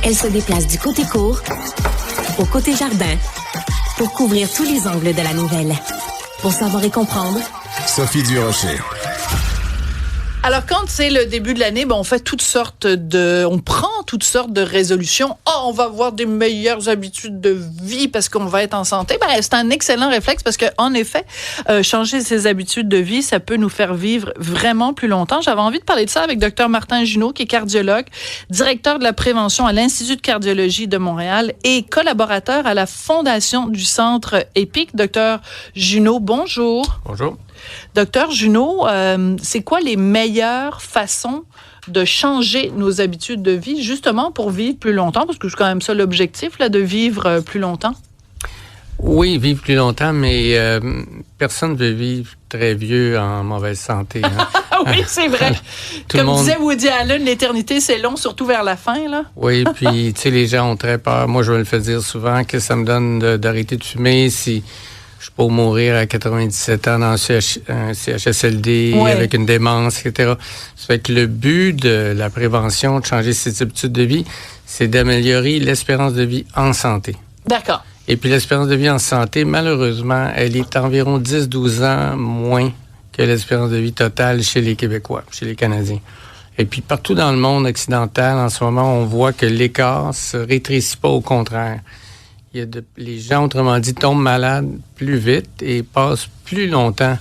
Elle se déplace du côté court au côté jardin pour couvrir tous les angles de la nouvelle. Pour savoir et comprendre, Sophie Durocher. Alors, quand c'est le début de l'année, on fait on prend toutes sortes de résolutions. On va avoir des meilleures habitudes de vie parce qu'on va être en santé. C'est un excellent réflexe parce que, en effet, changer ses habitudes de vie, ça peut nous faire vivre vraiment plus longtemps. J'avais envie de parler de ça avec Dr Martin Junot, qui est cardiologue, directeur de la prévention à l'Institut de cardiologie de Montréal et collaborateur à la fondation du Centre EPIC. Dr Junot, bonjour. Bonjour. Docteur Junot, c'est quoi les meilleures façons de changer nos habitudes de vie, justement pour vivre plus longtemps? Parce que c'est quand même ça l'objectif, là, de vivre plus longtemps. Oui, vivre plus longtemps, mais personne ne veut vivre très vieux en mauvaise santé. Hein? Oui, c'est vrai. Comme disait Woody Allen, l'éternité, c'est long, surtout vers la fin, là. Oui, puis, tu sais, les gens ont très peur. Moi, je me le fais dire souvent que ça me donne d'arrêter de fumer si je peux mourir à 97 ans dans un CHSLD, ouais, avec une démence, etc. Ça fait que le but de la prévention, de changer ses habitudes de vie, c'est d'améliorer l'espérance de vie en santé. D'accord. Et puis l'espérance de vie en santé, malheureusement, elle est environ 10-12 ans moins que l'espérance de vie totale chez les Québécois, chez les Canadiens. Et puis partout dans le monde occidental, en ce moment, on voit que l'écart se rétrécit pas, au contraire. Les gens, autrement dit, tombent malades plus vite et passent plus longtemps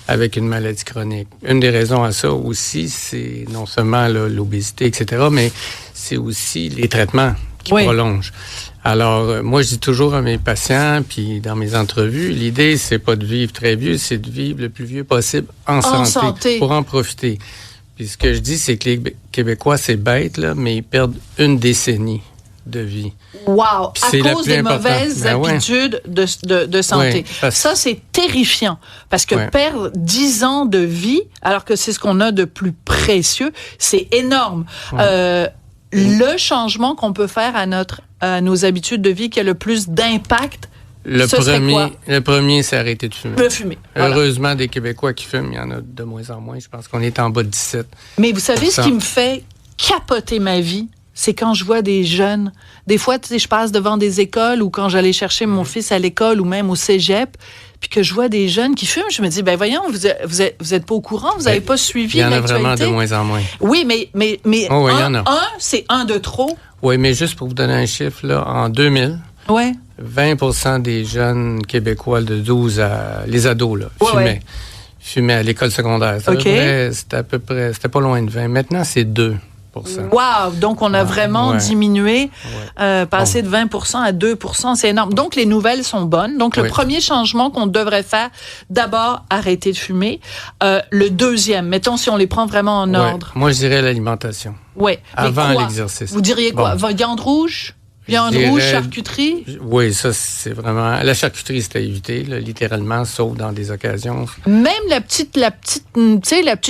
avec une maladie chronique. Une des raisons à ça aussi, c'est non seulement l'obésité, etc., mais c'est aussi les traitements qui prolongent. Alors, moi, je dis toujours à mes patients, puis dans mes entrevues, l'idée, c'est pas de vivre très vieux, c'est de vivre le plus vieux possible en santé, pour en profiter. Puis ce que je dis, c'est que les Québécois, c'est bête, là, mais ils perdent une décennie de vie. Wow! À cause des mauvaises habitudes de santé. Oui, ça, c'est terrifiant. Parce que perdre 10 ans de vie, alors que c'est ce qu'on a de plus précieux, c'est énorme. Le changement qu'on peut faire à nos habitudes de vie qui a le plus d'impact, le premier, c'est arrêter de fumer. De fumer. Voilà. Heureusement, des Québécois qui fument, il y en a de moins en moins. Je pense qu'on est en bas de 17. Mais vous savez, ce qui me fait capoter ma vie, c'est quand je vois des jeunes. Des fois, tu sais, je passe devant des écoles ou quand j'allais chercher mon fils à l'école ou même au cégep, puis que je vois des jeunes qui fument, je me dis, voyons, vous êtes pas au courant, vous n'avez pas suivi l'actualité. Il y en a vraiment de moins en moins. Oui, mais il y en a. C'est un de trop. Oui, mais juste pour vous donner un chiffre, là, en 2000, 20% des jeunes Québécois de 12 à... Les ados, là, fumaient à l'école secondaire. C'était pas loin de 20. Maintenant, c'est 2%. Wow! Donc, on a vraiment diminué, passé de 20% à 2%. C'est énorme. Donc, les nouvelles sont bonnes. Donc, le premier changement qu'on devrait faire, d'abord, arrêter de fumer. Le deuxième, mettons, si on les prend vraiment en ordre. Moi, je dirais l'alimentation. Oui. Avant l'exercice. Vous diriez quoi? Viande rouge? Viande rouge, charcuterie? Oui, ça, c'est vraiment... La charcuterie, c'est à éviter, là, littéralement, sauf dans des occasions. Même la petite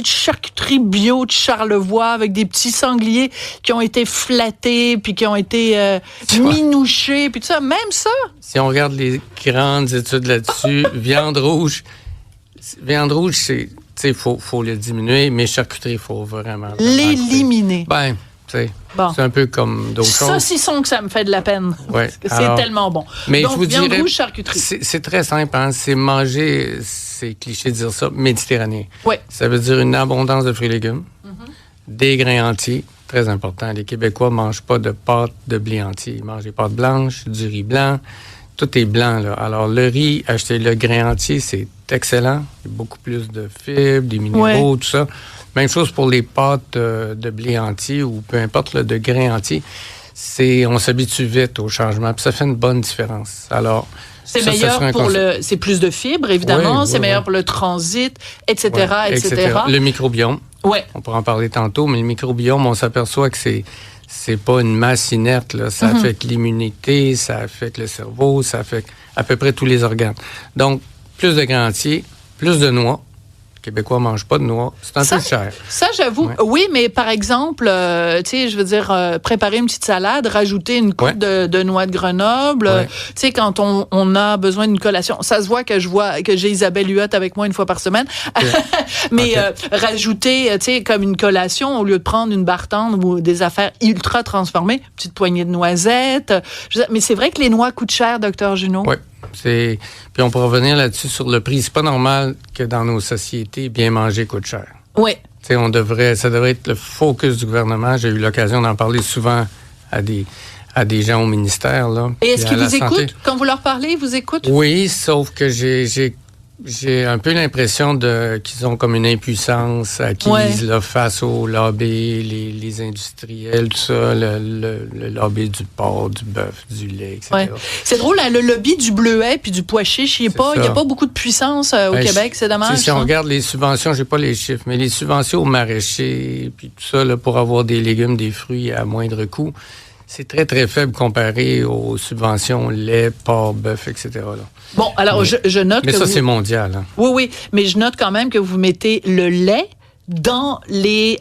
charcuterie bio de Charlevoix avec des petits sangliers qui ont été flattés puis qui ont été minouchés puis tout ça. Même ça? Si on regarde les grandes études là-dessus, viande rouge, c'est... Tu sais, faut le diminuer, mais charcuterie, il faut vraiment... L'éliminer. C'est un peu comme d'autres choses. Saucisson que ça me fait de la peine. C'est tellement bon. Mais donc, je vous viande dirais, rouge, charcuterie. C'est très simple. Hein? C'est manger, c'est cliché de dire ça, méditerranéen. Oui. Ça veut dire une abondance de fruits et légumes, des grains entiers, très important. Les Québécois ne mangent pas de pâtes de blé entier. Ils mangent des pâtes blanches, du riz blanc. Tout est blanc, là. Alors, le riz, acheter le grain entier, c'est excellent. Il y a beaucoup plus de fibres, des minéraux, tout ça. Même chose pour les pâtes de blé entier ou peu importe, là, de grains entiers. On s'habitue vite au changement, puis ça fait une bonne différence. Alors, c'est meilleur c'est plus de fibres, évidemment. C'est meilleur pour le transit, etc., etc. Le microbiome. Ouais. On pourra en parler tantôt, mais le microbiome, on s'aperçoit que c'est pas une masse inerte, là. Ça affecte l'immunité, ça affecte le cerveau, ça affecte à peu près tous les organes. Donc, plus de grains entiers, plus de noix. Québécois ne mangent pas de noix. C'est un peu cher. Ça, j'avoue. Ouais. Oui, mais par exemple, tu sais, je veux dire, préparer une petite salade, rajouter une coupe de noix de Grenoble. Tu sais, quand on a besoin d'une collation, ça se voit que j'ai Isabelle Huot avec moi une fois par semaine. Mais rajouter, tu sais, comme une collation, au lieu de prendre une barre tendre ou des affaires ultra transformées, une petite poignée de noisettes. Mais c'est vrai que les noix coûtent cher, Dr Junot. Oui. Puis on peut revenir là-dessus sur le prix. C'est pas normal que dans nos sociétés, bien manger coûte cher. Oui. Ça devrait être le focus du gouvernement. J'ai eu l'occasion d'en parler souvent à des gens au ministère. Là, et est-ce qu'ils vous écoutent? Quand vous leur parlez, ils vous écoutent? Oui, sauf que j'ai un peu l'impression qu'ils ont comme une impuissance acquise là, face au lobby, les industriels, tout ça, le lobby du porc, du bœuf, du lait, etc. Ouais. C'est drôle, hein, le lobby du bleuet puis du pois chiche, il n'y a pas beaucoup de puissance au Québec, c'est dommage. Si on regarde les subventions, j'ai pas les chiffres, mais les subventions aux maraîchers, puis tout ça, là, pour avoir des légumes, des fruits à moindre coût, c'est très, très faible comparé aux subventions lait, porc, bœuf, etc. Là. Bon, alors je note mais que ça, c'est mondial. Hein. Oui, mais je note quand même que vous mettez le lait dans les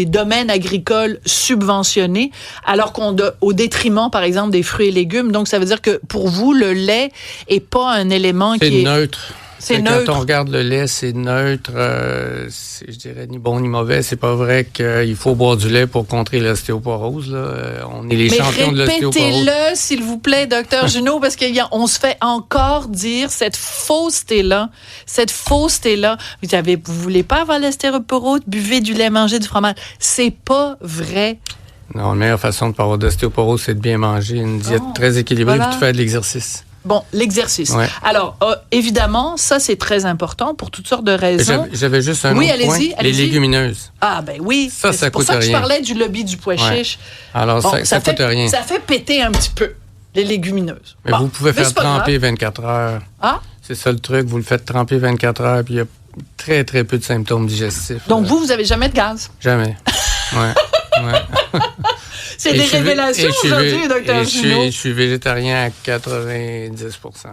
domaines agricoles subventionnés, alors au détriment, par exemple, des fruits et légumes. Donc, ça veut dire que pour vous, le lait est pas un élément qui est neutre. Quand on regarde le lait, c'est neutre. Je dirais ni bon ni mauvais. C'est pas vrai qu'il faut boire du lait pour contrer l'ostéoporose. Là. On est les champions de l'ostéoporose. Répétez-le, s'il vous plaît, Dr Junot, parce qu'on se fait encore dire cette fausseté-là. Vous voulez pas avoir l'ostéoporose? Buvez du lait, mangez du fromage. C'est pas vrai. Non, la meilleure façon de ne pas avoir d'ostéoporose, c'est de bien manger, une diète très équilibrée, et de faire de l'exercice. Bon, l'exercice. Ouais. Alors, évidemment, ça, c'est très important pour toutes sortes de raisons. J'avais juste un autre point. Les légumineuses. Ah, ben oui. Ça coûte rien. C'est pour ça que je parlais du lobby du pois chiche. Alors, ça coûte rien. Ça fait péter un petit peu, les légumineuses. Mais vous pouvez faire tremper 24 heures. Ah? C'est ça le truc. Vous le faites tremper 24 heures, puis il y a très, très peu de symptômes digestifs. Donc, vous n'avez jamais de gaz? Jamais. Ouais. C'est des révélations aujourd'hui, Dr Junot. Je suis végétarien à 90%. Là.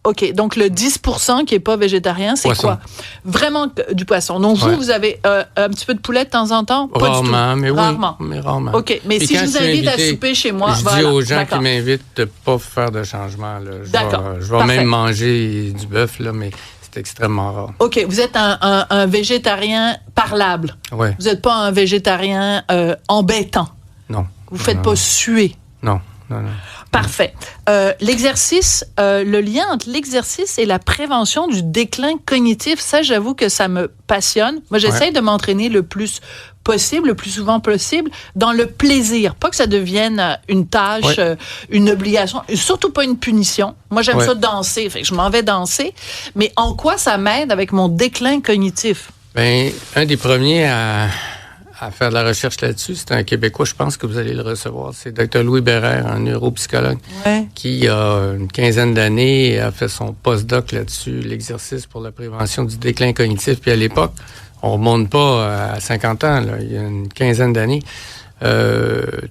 OK, donc le 10% qui n'est pas végétarien, c'est poisson. Quoi? Vraiment du poisson. Donc vous avez un petit peu de poulet de temps en temps? Pas rarement, du tout. Mais rarement. Oui, mais rarement. OK, mais si je vous invite à souper chez moi... Je dis aux gens qui m'invitent de ne pas faire de changement. Là. Je vais même manger du bœuf, là, mais... C'est extrêmement rare. OK, vous êtes un végétarien parlable. Oui. Vous n'êtes pas un végétarien embêtant. Non. Vous ne faites pas suer. Non. Parfait. L'exercice, le lien entre l'exercice et la prévention du déclin cognitif, ça, j'avoue que ça me passionne. Moi, j'essaie de m'entraîner le plus possible, le plus souvent possible, dans le plaisir. Pas que ça devienne une tâche, une obligation, et surtout pas une punition. Moi, j'aime ça danser, fait que je m'en vais danser. Mais en quoi ça m'aide avec mon déclin cognitif? Bien, un des premiers à faire de la recherche là-dessus, c'est un Québécois, je pense que vous allez le recevoir. C'est Dr Louis Bérère, un neuropsychologue, qui a une quinzaine d'années a fait son postdoc là-dessus, l'exercice pour la prévention du déclin cognitif. Puis à l'époque, on ne remonte pas à 50 ans, là, il y a une quinzaine d'années.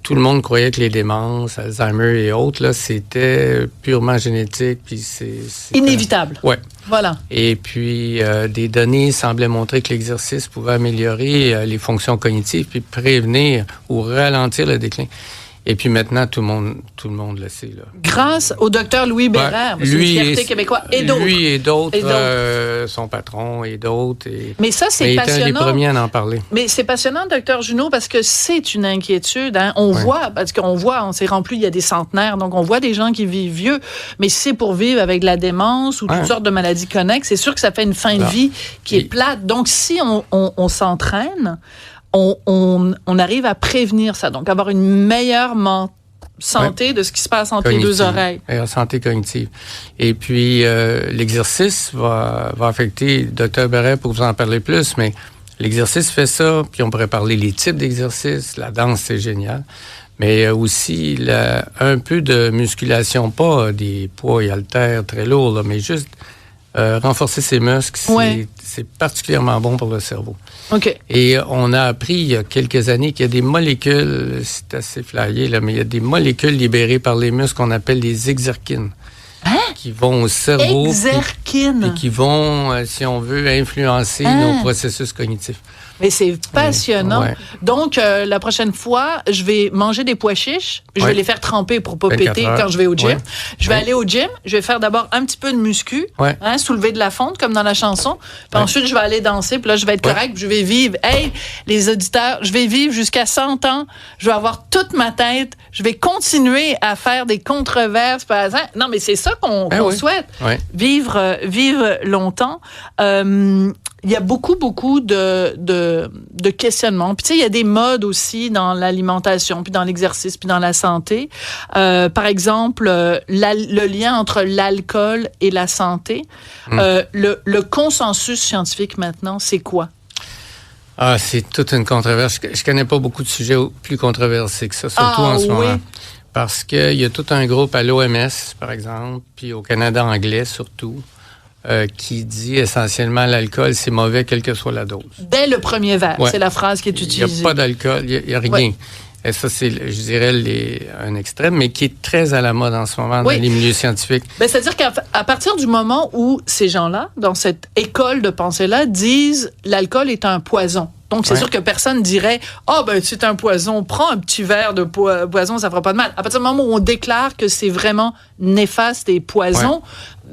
Tout le monde croyait que les démences, Alzheimer et autres, là, c'était purement génétique. Puis c'est inévitable. Oui. Voilà. Et puis, des données semblaient montrer que l'exercice pouvait améliorer les fonctions cognitives puis prévenir ou ralentir le déclin. Et puis maintenant, tout le monde le sait. Là. Grâce au docteur Louis Bérère, c'est une fierté québécois, et d'autres. Lui et d'autres, son patron et d'autres. Mais ça, c'est passionnant. Il est un des premiers à en parler. Mais c'est passionnant, docteur Junot, parce que c'est une inquiétude. Hein. On voit, on s'est rempli, il y a des centenaires, donc on voit des gens qui vivent vieux, mais si c'est pour vivre avec de la démence ou toutes sortes de maladies connexes, c'est sûr que ça fait une fin de vie qui est plate. Donc, si on s'entraîne, on arrive à prévenir ça. Donc, avoir une meilleure santé de ce qui se passe entre les deux oreilles. Meilleure santé cognitive. Et puis, l'exercice va affecter, Dr Bérère, pour vous en parler plus, mais l'exercice fait ça, puis on pourrait parler les types d'exercices. La danse, c'est génial. Mais aussi, un peu de musculation, pas des poids et haltères très lourds, là, mais juste renforcer ses muscles, c'est particulièrement bon pour le cerveau. OK. Et on a appris il y a quelques années qu'il y a des molécules, c'est assez flyé, là, mais il y a des molécules libérées par les muscles qu'on appelle les exerkines. Hein? qui vont au cerveau. Exerkine. Puis qui vont, si on veut, influencer nos processus cognitifs. Mais c'est passionnant. Ouais. Donc, la prochaine fois, je vais manger des pois chiches. Je vais les faire tremper pour pas péter quand je vais au gym. Ouais. Je vais aller au gym. Je vais faire d'abord un petit peu de muscu. Ouais. Soulever de la fonte, comme dans la chanson. Puis ensuite, je vais aller danser. Puis là, je vais être correct. Puis je vais vivre. Hey, les auditeurs, je vais vivre jusqu'à 100 ans. Je vais avoir toute ma tête. Je vais continuer à faire des controverses. Par exemple. Non, mais c'est ça qu'on souhaite. Ouais. Vivre longtemps. Il y a beaucoup de questionnements. Puis tu sais, il y a des modes aussi dans l'alimentation, puis dans l'exercice, puis dans la santé. Par exemple, le lien entre l'alcool et la santé. Le consensus scientifique maintenant, c'est quoi? Ah, c'est toute une controverse. Je connais pas beaucoup de sujets plus controversés que ça, surtout en ce moment. Parce qu'il y a tout un groupe à l'OMS, par exemple, puis au Canada anglais surtout, qui dit essentiellement l'alcool, c'est mauvais, quelle que soit la dose. Dès le premier verre, c'est la phrase qui est utilisée. Il n'y a pas d'alcool, il n'y a rien. Ouais. Et ça, c'est, je dirais, un extrême, mais qui est très à la mode en ce moment dans les milieux scientifiques. Ben, c'est-à-dire qu'à partir du moment où ces gens-là, dans cette école de pensée-là, disent l'alcool est un poison. Donc, c'est sûr que personne dirait « Ah, ben, c'est un poison, prends un petit verre de poison, ça fera pas de mal. » À partir du moment où on déclare que c'est vraiment néfaste et poison,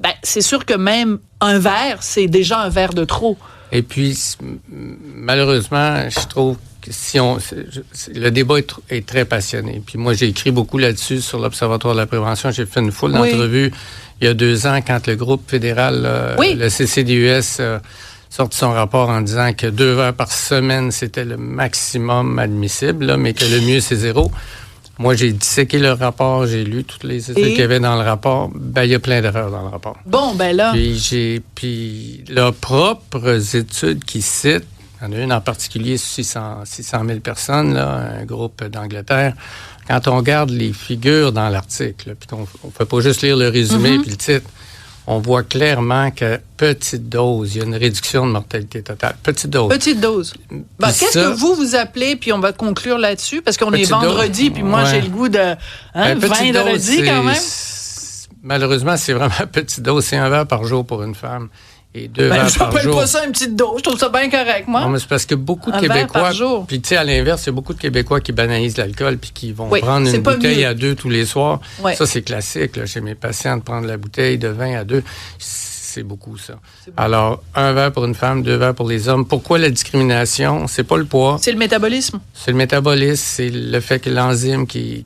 ben, c'est sûr que même un verre, c'est déjà un verre de trop. Et puis, malheureusement, je trouve que le débat est très passionné. Puis moi, j'ai écrit beaucoup là-dessus sur l'Observatoire de la prévention. J'ai fait une foule d'entrevues il y a 2 ans quand le groupe fédéral, le CCDUS, sorti son rapport en disant que 2 verres par semaine, c'était le maximum admissible, là, mais que le mieux, c'est 0. Moi, j'ai disséqué le rapport, j'ai lu toutes les études qu'il y avait dans le rapport. Ben, il y a plein d'erreurs dans le rapport. Bon, ben là... Puis leurs propres études qui citent, il y en a une en particulier, 600 000 personnes, là, un groupe d'Angleterre. Quand on regarde les figures dans l'article, puis qu'on ne fait pas juste lire le résumé puis le titre, on voit clairement que petite dose, il y a une réduction de mortalité totale. Petite dose. Petite dose. Ben, qu'est-ce que vous appelez, puis on va conclure là-dessus, parce qu'on est vendredi, puis moi, j'ai le goût de vendredi quand même. Malheureusement, c'est vraiment petite dose. C'est 1 verre par jour pour une femme. Et 2 verres par jour. Je n'appelle pas ça une petite dose. Je trouve ça bien correct, moi. Non, mais c'est parce que beaucoup de Québécois... Puis, tu sais, à l'inverse, il y a beaucoup de Québécois qui banalisent l'alcool puis qui vont prendre une bouteille à 2 tous les soirs. Ouais. Ça, c'est classique, là, chez mes patients, de prendre la bouteille de vin à 2. C'est beaucoup, ça. Alors, 1 verre pour une femme, 2 verres pour les hommes. Pourquoi la discrimination? C'est pas le poids. C'est le métabolisme. C'est le métabolisme. C'est le fait que l'enzyme qui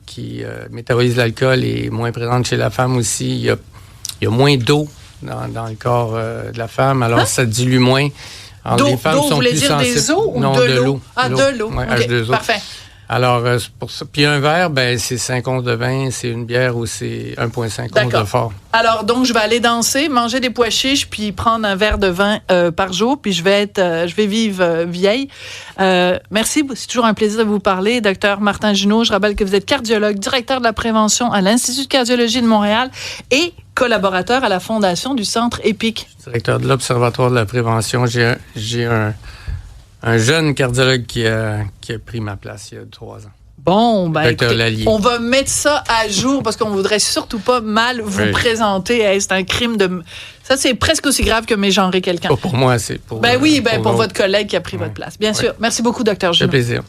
métabolise l'alcool est moins présente chez la femme aussi. Il y a moins d'eau dans le corps de la femme, alors ça dilue moins. Alors, les femmes sont plus sensibles. Des os ou non, de l'eau? Ah, de l'eau. Ouais, okay, H2O. Parfait. Alors, c'est pour ça. Puis un verre, ben c'est 5 onces de vin, c'est une bière ou c'est 1,5 onces de fort. Alors, donc, je vais aller danser, manger des pois chiches, puis prendre un verre de vin par jour, puis je vais vivre vieille. Merci, c'est toujours un plaisir de vous parler, Dr Martin Junot. Je rappelle que vous êtes cardiologue, directeur de la prévention à l'Institut de cardiologie de Montréal et collaborateur à la fondation du Centre EPIC. Directeur de l'Observatoire de la prévention. J'ai un jeune cardiologue qui a pris ma place il y a 3 ans. Bon, ben écoutez, on va mettre ça à jour parce qu'on voudrait surtout pas mal vous présenter. Hey, c'est un crime de... Ça, c'est presque aussi grave que mégenrer quelqu'un. Pas pour moi, c'est pour... pour votre collègue qui a pris votre place. Bien sûr. Merci beaucoup, Dr Junot. C'est plaisir.